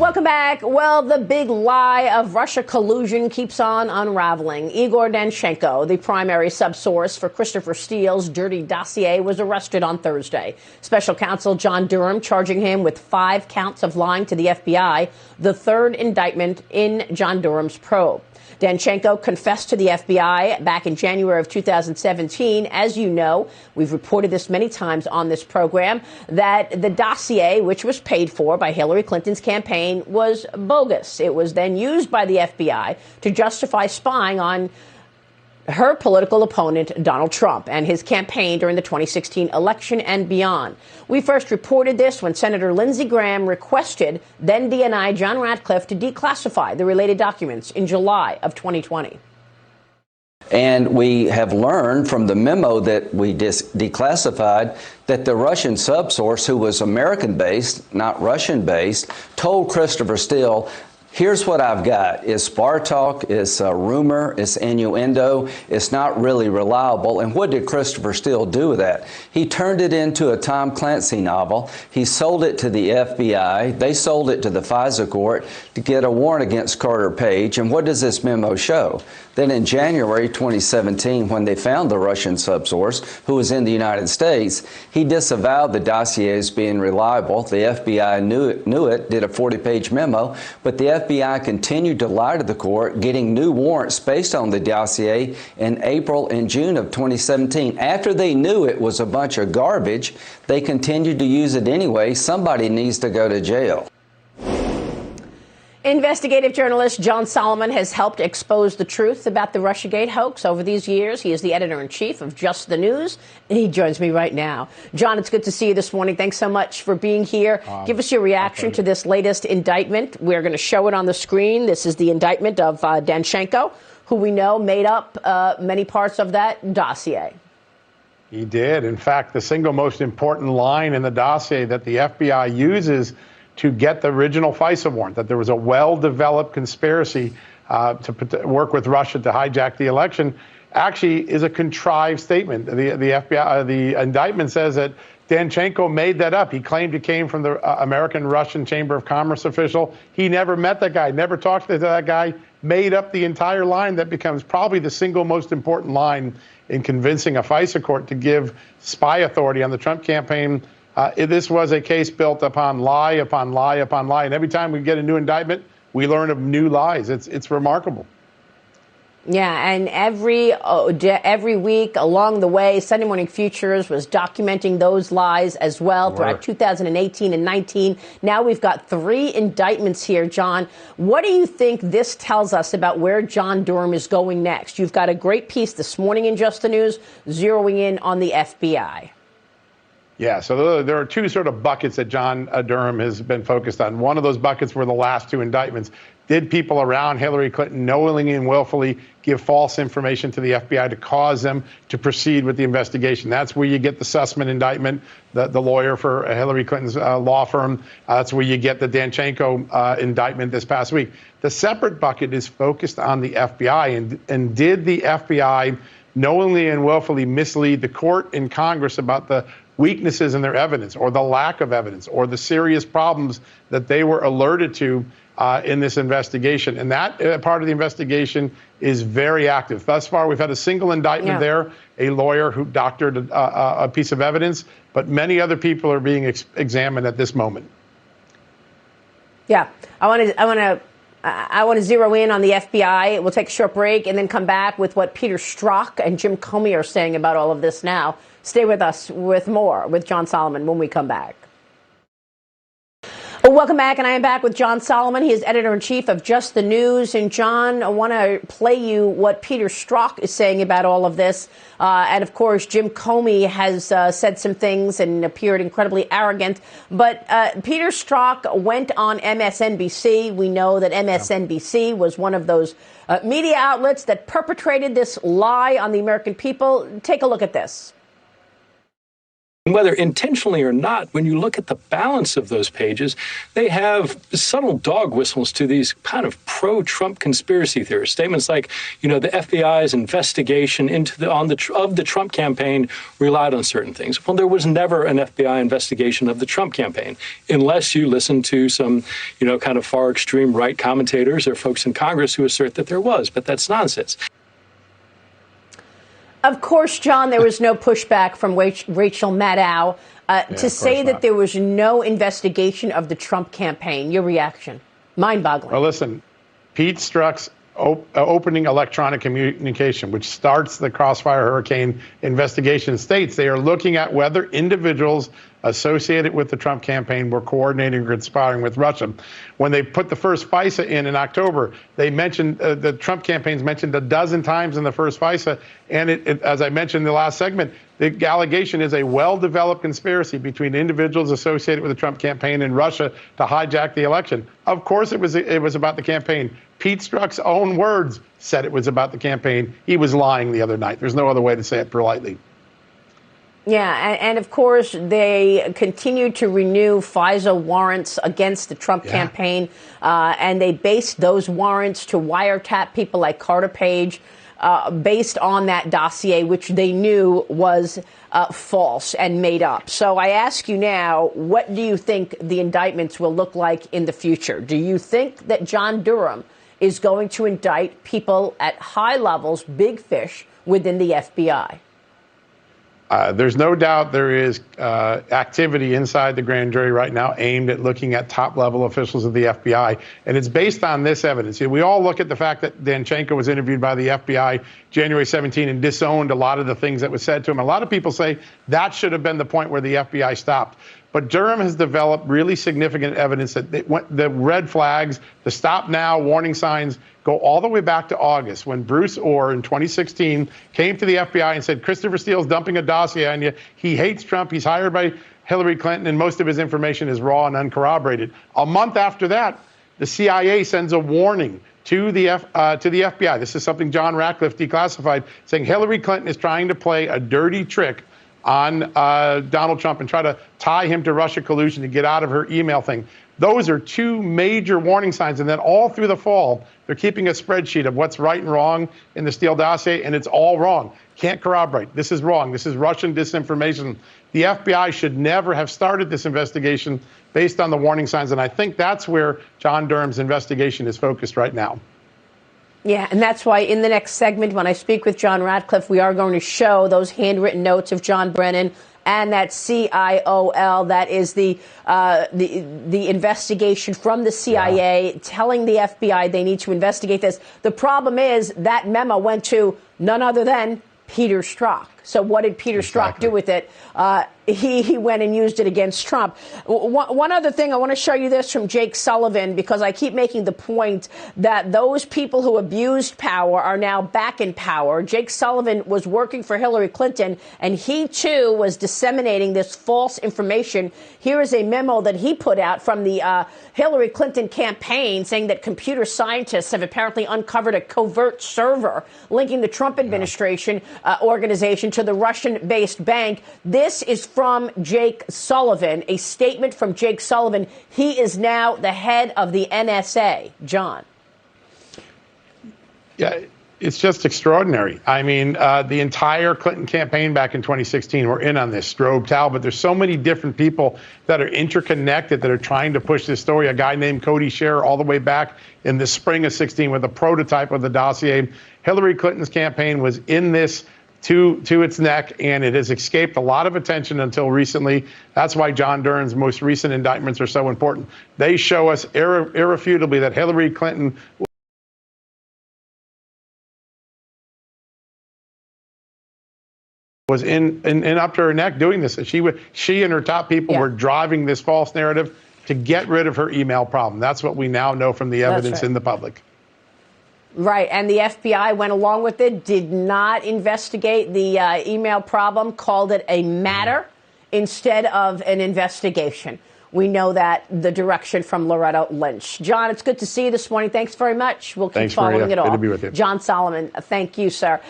Welcome back. Well, the big lie of Russia collusion keeps on unraveling. Igor Danchenko, the primary subsource for Christopher Steele's dirty dossier, was arrested on Thursday. Special counsel John Durham charging him with 5 counts of lying to the FBI, the third indictment in John Durham's probe. Danchenko confessed to the FBI back in January of 2017. As you know, we've reported this many times on this program, that the dossier, which was paid for by Hillary Clinton's campaign, was bogus. It was then used by the FBI to justify spying on her political opponent, Donald Trump, and his campaign during the 2016 election and beyond. We first reported this when Senator Lindsey Graham requested then DNI John Ratcliffe to declassify the related documents in July of 2020. And we have learned from the memo that we declassified that the Russian subsource, who was American-based, not Russian-based, told Christopher Steele, here's what I've got. It's bar talk, it's a rumor, it's innuendo, it's not really reliable. And what did Christopher Steele do with that? He turned it into a Tom Clancy novel. He sold it to the FBI. They sold it to the FISA court to get a warrant against Carter Page. And what does this memo show? Then in January 2017, when they found the Russian subsource, who was in the United States, he disavowed the dossier as being reliable. The FBI knew it, did a 40-page memo, but the FBI continued to lie to the court, getting new warrants based on the dossier in April and June of 2017. After they knew it was a bunch of garbage, they continued to use it anyway. Somebody needs to go to jail. Investigative journalist John Solomon has helped expose the truth about the Russiagate hoax over these years. He is the editor-in-chief of Just the News, and he joins me right now. John, it's good to see you this morning. Thanks so much for being here. Give us your reaction to this latest indictment. We're going to show it on the screen. This is the indictment of Danchenko, who we know made up many parts of that dossier. He did. In fact, the single most important line in the dossier that the FBI uses to get the original FISA warrant, that there was a well-developed conspiracy to work with Russia to hijack the election, actually is a contrived statement. The FBI, the indictment says that Danchenko made that up. He claimed it came from the American-Russian Chamber of Commerce official. He never met that guy, never talked to that guy, made up the entire line that becomes probably the single most important line in convincing a FISA court to give spy authority on the Trump campaign. This was a case built upon lie, upon lie, upon lie. And every time we get a new indictment, we learn of new lies. It's remarkable. Yeah, and every week along the way, Sunday Morning Futures was documenting those lies as well throughout 2018 and 19. Now we've got 3 indictments here, John. What do you think this tells us about where John Durham is going next? You've got a great piece this morning in Just the News zeroing in on the FBI. Yeah, so there are 2 sort of buckets that John Durham has been focused on. One of those buckets were the last 2 indictments. Did people around Hillary Clinton knowingly and willfully give false information to the FBI to cause them to proceed with the investigation? That's where you get the Sussmann indictment, the lawyer for Hillary Clinton's law firm. That's where you get the Danchenko indictment this past week. The separate bucket is focused on the FBI. And did the FBI knowingly and willfully mislead the court and Congress about the weaknesses in their evidence, or the lack of evidence, or the serious problems that they were alerted to in this investigation? And that part of the investigation is very active. Thus far, we've had a single indictment there, a lawyer who doctored a piece of evidence, but many other people are being examined at this moment. Yeah, I want to zero in on the FBI. We'll take a short break and then come back with what Peter Strzok and Jim Comey are saying about all of this now. Stay with us with more with John Solomon when we come back. Welcome back, and I am back with John Solomon. He is editor-in-chief of Just the News. And, John, I want to play you what Peter Strzok is saying about all of this. And, of course, Jim Comey has said some things and appeared incredibly arrogant. But Peter Strzok went on MSNBC. We know that MSNBC was one of those media outlets that perpetrated this lie on the American people. Take a look at this. And whether intentionally or not, when you look at the balance of those pages, they have subtle dog whistles to these kind of pro-Trump conspiracy theorists. Statements like, the FBI's investigation into the Trump campaign relied on certain things. Well, there was never an FBI investigation of the Trump campaign, unless you listen to some, kind of far extreme right commentators or folks in Congress who assert that there was. But that's nonsense. Of course, John, there was no pushback from Rachel Maddow to say that there was no investigation of the Trump campaign. Your reaction? Mind-boggling. Well, listen, Pete Strzok's opening electronic communication, which starts the Crossfire Hurricane investigation, states they are looking at whether individuals associated with the Trump campaign were coordinating or conspiring with Russia. When they put the first FISA in October, they mentioned the Trump campaign's mentioned a dozen times in the first FISA. And as I mentioned in the last segment, the allegation is a well-developed conspiracy between individuals associated with the Trump campaign and Russia to hijack the election. Of course, it was about the campaign. Pete Strzok's own words said it was about the campaign. He was lying the other night. There's no other way to say it politely. Yeah, and of course, they continue to renew FISA warrants against the Trump campaign, and they based those warrants to wiretap people like Carter Page based on that dossier, which they knew was false and made up. So I ask you now, what do you think the indictments will look like in the future? Do you think that John Durham is going to indict people at high levels, big fish, within the FBI? There's no doubt there is activity inside the grand jury right now aimed at looking at top-level officials of the FBI, and it's based on this evidence. We all look at the fact that Danchenko was interviewed by the FBI January 17 and disowned a lot of the things that was said to him. A lot of people say that should have been the point where the FBI stopped. But Durham has developed really significant evidence that the red flags, the stop now warning signs go all the way back to August when Bruce Orr in 2016 came to the FBI and said, Christopher Steele's dumping a dossier on you. He hates Trump. He's hired by Hillary Clinton, and most of his information is raw and uncorroborated. A month after that, the CIA sends a warning to the FBI. This is something John Ratcliffe declassified, saying Hillary Clinton is trying to play a dirty trick on Donald Trump and try to tie him to Russia collusion to get out of her email thing. Those are two major warning signs. And then all through the fall, they're keeping a spreadsheet of what's right and wrong in the Steele dossier, and it's all wrong. Can't corroborate. This is wrong. This is Russian disinformation. The FBI should never have started this investigation based on the warning signs. And I think that's where John Durham's investigation is focused right now. Yeah, and that's why in the next segment, when I speak with John Ratcliffe, we are going to show those handwritten notes of John Brennan and that CIOL, that is the investigation from the CIA telling the FBI they need to investigate this. The problem is that memo went to none other than Peter Strzok. So what did Peter Strzok do with it? He went and used it against Trump. One other thing, I want to show you this from Jake Sullivan, because I keep making the point that those people who abused power are now back in power. Jake Sullivan was working for Hillary Clinton, and he, too, was disseminating this false information. Here is a memo that he put out from the Hillary Clinton campaign saying that computer scientists have apparently uncovered a covert server linking the Trump administration organization to the Russian-based bank. This is from Jake Sullivan, a statement from Jake Sullivan. He is now the head of the NSA. John. Yeah, it's just extraordinary. I mean, the entire Clinton campaign back in 2016 were in on this. Strobe Talbot. There's so many different people that are interconnected that are trying to push this story. A guy named Cody Scherer all the way back in the spring of 16 with a prototype of the dossier. Hillary Clinton's campaign was in this to its neck, and it has escaped a lot of attention until recently. That's why John Durham's most recent indictments are so important. They show us irrefutably that Hillary Clinton was in up to her neck doing this. She and her top people were driving this false narrative to get rid of her email problem. That's what we now know from the evidence in the public. Right, and the FBI went along with it, did not investigate the email problem, called it a matter instead of an investigation. We know that the direction from Loretta Lynch. John, it's good to see you this morning. Thanks very much. We'll keep following it all. Good to be with you. John Solomon, thank you, sir.